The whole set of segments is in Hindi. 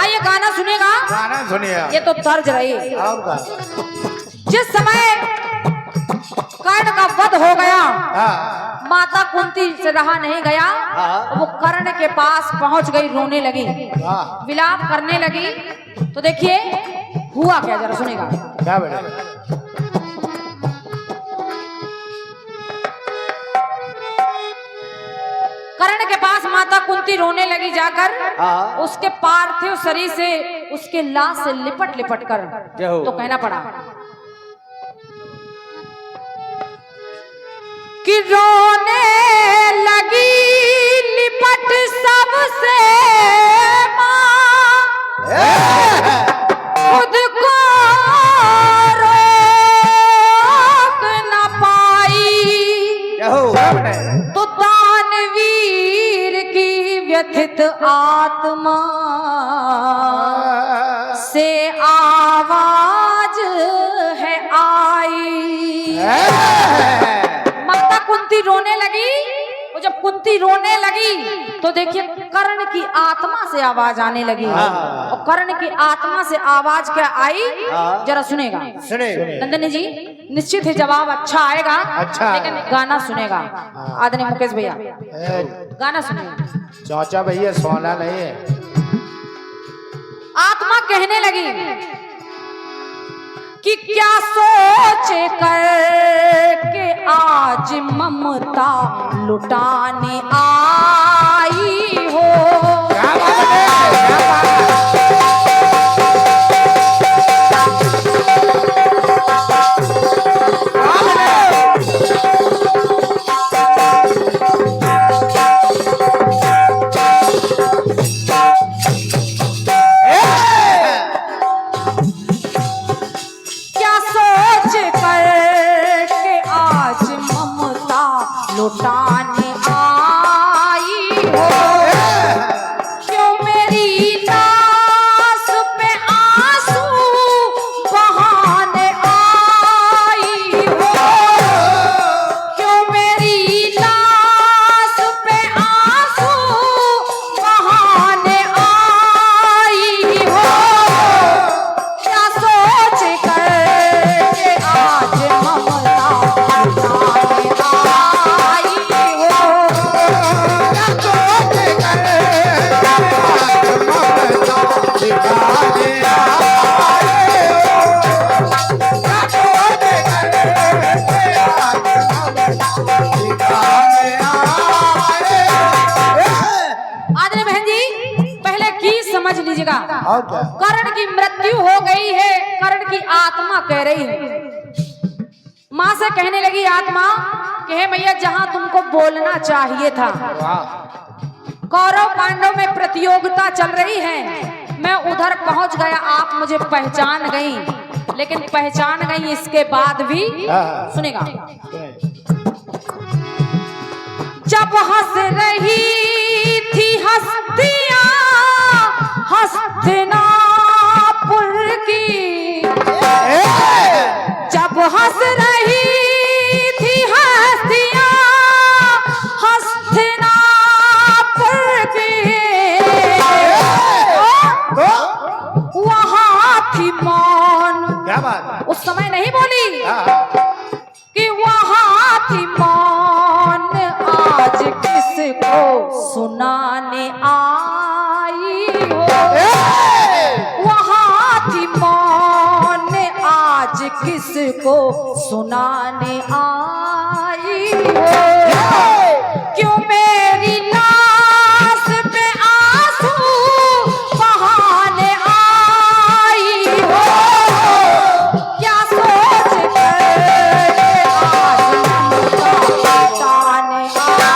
आइए गाना सुनेगा। गाना सुनिए। ये तो तर्ज रही। जिस समय कर्ण का वध हो गया, माता कुंती से रहा नहीं गया, वो कर्ण के पास पहुंच गई, रोने लगी, विलाप करने लगी। तो देखिए हुआ क्या, जरा सुनेगा। क्या बेटा? कर्ण के पास माता कुंती रोने लगी जाकर, उसके पार्थिव शरीर से, उसके लाश से लिपट लिपट कर तो कहना पड़ा कि रोने लगी लिपट सबसे मां, खुद को रोक न पाई। तो दानवीर की व्यथित आत्मा से आवाज है आई। माता कुंती रोने लगी। वो जब कुंती रोने लगी तो देखिए कर्ण की आत्मा से आवाज आने लगी। और कर्ण की आत्मा से आवाज क्या आई, जरा सुनेगा। नंदनी जी निश्चित ही जवाब अच्छा आएगा, अच्छा, लेकिन गाना सुनेगा। आदरणीय मुकेश भैया गाना सुनेगा। चाचा भैया सोना नहीं है। आत्मा कहने लगी कि क्या सोच कर के आज ममता लुटाने आई हो। लुटाने आई हो, क्यों मेरी लाश पे आंसू बहाने आई हो, क्यों मेरी लाश पे आंसू बहाने आई हो। क्या सोच कर के आज ममता लुटाने लीजिएगा। कर्ण की मृत्यु हो गई है, कर्ण की आत्मा कह रही है, मां से कहने लगी आत्मा कि हे मैया जहां तुमको बोलना चाहिए था, कौरव पांडव में प्रतियोगिता चल रही है, मैं उधर पहुंच गया, आप मुझे पहचान गई, लेकिन पहचान गई इसके बाद भी सुनेगा। जब हंस रही थी हस्तियां हस्तिनापुर की, जब हंस रही थी हस्तियां हस्तिनापुर की, वहां थी मौन। क्या बात? उस समय नहीं बोली कि वहां थी मौन, आज किसको सुनाने आई हो। वहां थी मौन, आज किसको सुनाने आई हो। क्यों मेरी लाश पे आंसू बहाने आई हो। क्या सोच कर आज लुटाने आई।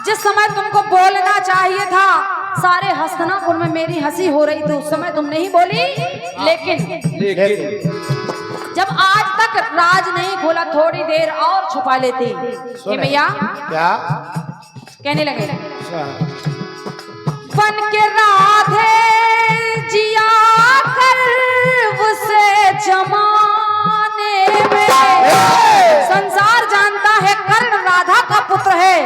जिस समय तुमको बोलना चाहिए था, सारे हस्तिनापुर में मेरी हंसी हो रही थी, उस समय तुम नहीं बोली, लेकिन जब आज तक राज नहीं खोला, थोड़ी देर और छुपा लेती। ये भैया क्या कहने लगे, अच्छा। बन के राधे जिया गर्व से जमाने में। संसार जानता है कर्ण राधा का पुत्र है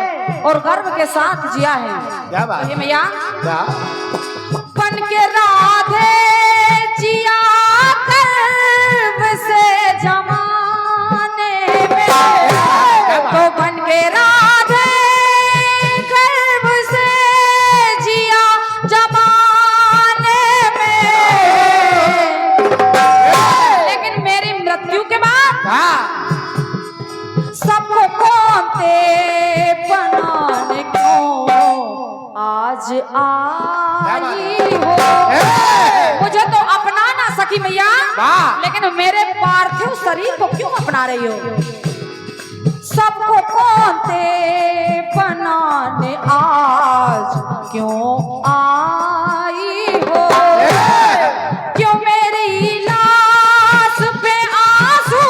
और गर्व के साथ जिया है। क्या बात ये भैया क्या बन के राधे जिया गर्व से जमाने में, तो बन के राधे गर्व से जिया जमाने में। लेकिन मेरी मृत्यु के बाद सबको कौनते बनाने क्यों आज आई हो। मुझे तो अपना ना सकी मैया, लेकिन मेरे पार्थिव शरीर को क्यों अपना रही हो। सबको कौनते बनाने आज क्यों आई हो। क्यों मेरी लाश पे आंसू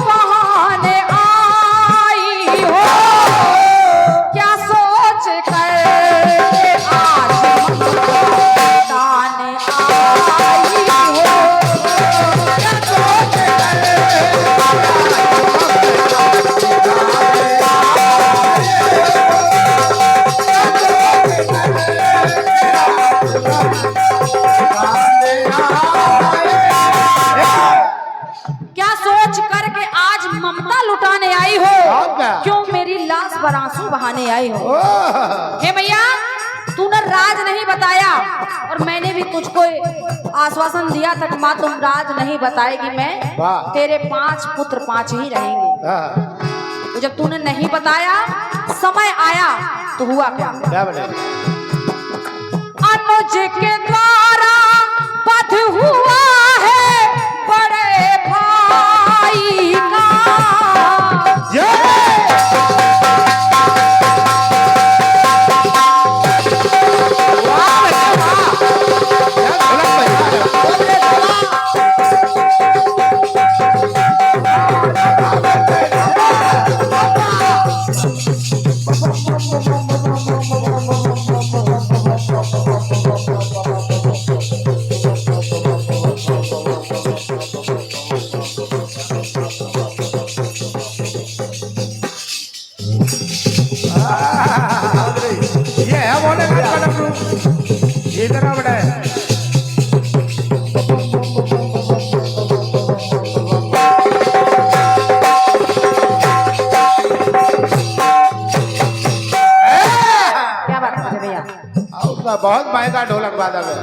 बहाने आई हो। क्या सोच कर आज ताने आई हो। क्या सोच क्या सोच करके आज ममता लुटाने आई हो। क्यों मेरी लाश पर आंसू बहाने आई हो। हे भैया तूने राज नहीं बताया और मैंने भी तुझको आश्वासन दिया था कि माँ तुम राज नहीं बताएगी, मैं तेरे 5 पुत्र 5 ही रहेंगे। तो जब तूने नहीं बताया, समय आया तो हुआ क्या। क्या बने अनुज के द्वारा पथ हुआ है बड़े भाई का। ये है बोले इतना बड़ा है। क्या बात है भैया। उसका बहुत महंगा ढोलक वादक है।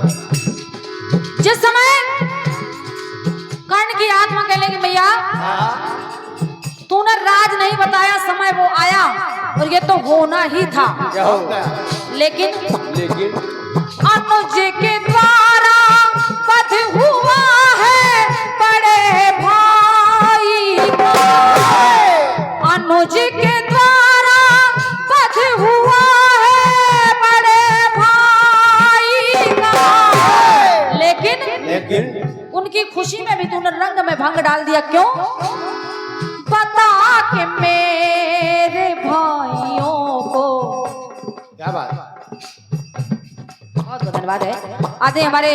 जिस समय कर्ण की आत्मा कह लेगी भैया तूने राज नहीं बताया, समय वो आया और ये तो होना ही था। क्या हो गया लेकिन लेकिन अनुज के द्वारा पथ हुआ है बड़े भाई का। अनुज के द्वारा पथ हुआ है बड़े भाई का। लेकिन उनकी खुशी में भी तूने रंग में भंग डाल दिया। क्यों बता के मेरे भाइयों को। क्या बात बहुत बहुत धन्यवाद है। आते हमारे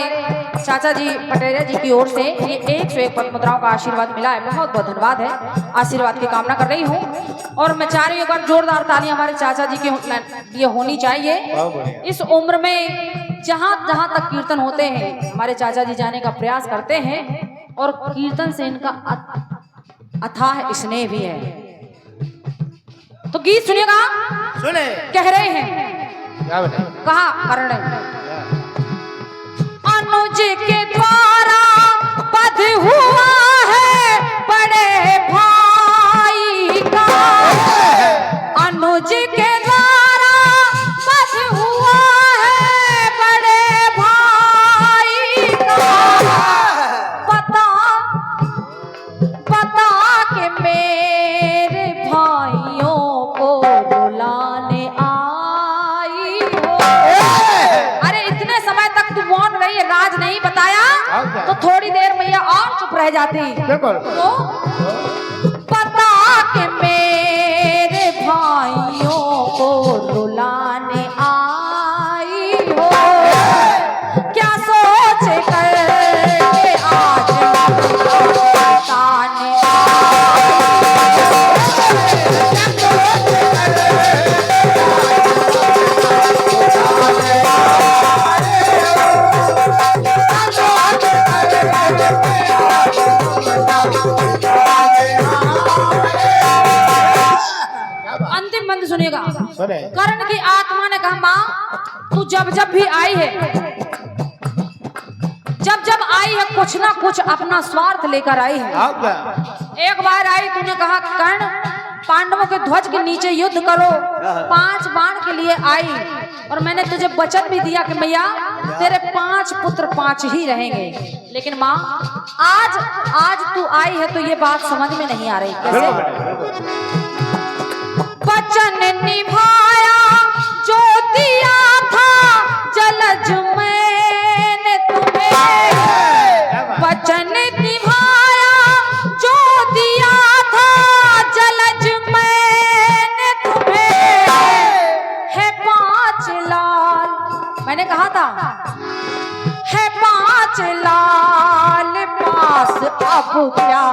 चाचा जी पटेरिया जी की ओर से ये 101 पद मुद्राओं का आशीर्वाद मिला है। बहुत बहुत धन्यवाद है। आशीर्वाद की कामना कर रही हूँ और मैं चाह रही हूँ एक जोरदार तालियां हमारे चाचा जी के लिए होनी चाहिए। इस उम्र में जहाँ जहाँ तक कीर्तन होते हैं हमारे चाचा जी जाने का प्रयास करते हैं और कीर्तन से इनका अथाह स्नेह भी है। तो गीत सुनिएगा। सुने कह रहे हैं क्या बने कहा करण अनुज के द्वारा पद हुआ है बड़े भाई का। अनुज के द्वारा पद हुआ है बड़े भाई का। पता के मेरे भाइयों को बुलाने आई हो। अरे इतने समय तक तू मौन रही, राज नहीं बताया तो थोड़ी देर मैया और चुप रह जाती बिल्कुल। तो पता के मेरे भाइयों को रुलाने आई हो, क्या सोच कर आज बताने अंतिम बंद सुनिएगा। सुने। कर्ण की आत्मा ने कहा माँ तू जब जब भी आई है, जब जब आई है कुछ ना कुछ अपना स्वार्थ लेकर आई है। आप क्या? एक बार आई तूने कहा कर्ण पांडवों के ध्वज के नीचे युद्ध करो, 5 बाण के लिए आई और मैंने तुझे वचन भी दिया कि मैया तेरे 5 पुत्र 5 ही रहेंगे। लेकिन माँ आज तू आई है तो ये बात समझ में नहीं आ रही कैसे? वचन निभाया जो दिया था जलज मैंने तुम्हें, वचन निभाया जो दिया था जलज मैंने तुम्हें, है 5 लाल मैंने कहा था है 5 लाल पास अब क्या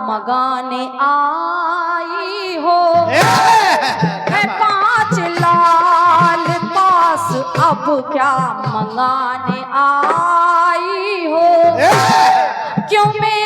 मगाने आई हो, है 5 लाल पास अब क्या मंगाने आई हो, क्यों मैं